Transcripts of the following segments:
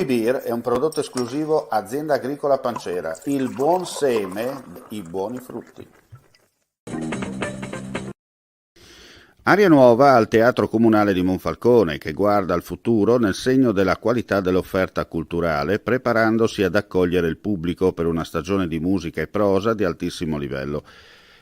Beer è un prodotto esclusivo Azienda Agricola Pancera, il buon seme, i buoni frutti. Aria nuova al Teatro Comunale di Monfalcone, che guarda al futuro nel segno della qualità dell'offerta culturale, preparandosi ad accogliere il pubblico per una stagione di musica e prosa di altissimo livello.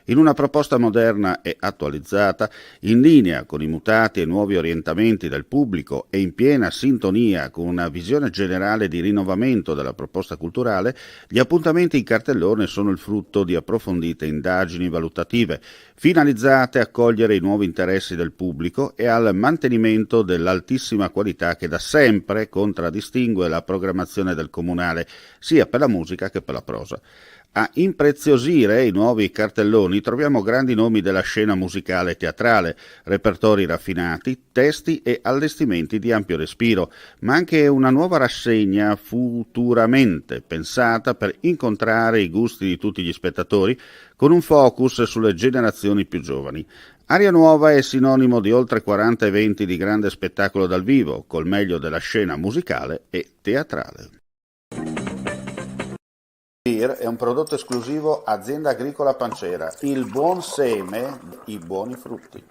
In una proposta moderna e attualizzata, in linea con i mutati e nuovi orientamenti del pubblico e in piena sintonia con una visione generale di rinnovamento della proposta culturale, gli appuntamenti in cartellone sono il frutto di approfondite indagini valutative, finalizzate a cogliere i nuovi interessi del pubblico e al mantenimento dell'altissima qualità che da sempre contraddistingue la programmazione del Comunale, sia per la musica che per la prosa. A impreziosire i nuovi cartelloni troviamo grandi nomi della scena musicale e teatrale, repertori raffinati, testi e allestimenti di ampio respiro, ma anche una nuova rassegna futuramente pensata per incontrare i gusti di tutti gli spettatori, con un focus sulle generazioni più giovani. Aria Nuova è sinonimo di oltre 40 eventi di grande spettacolo dal vivo, col meglio della scena musicale e teatrale. Beer è un prodotto esclusivo Azienda Agricola Pancera, il buon seme, i buoni frutti.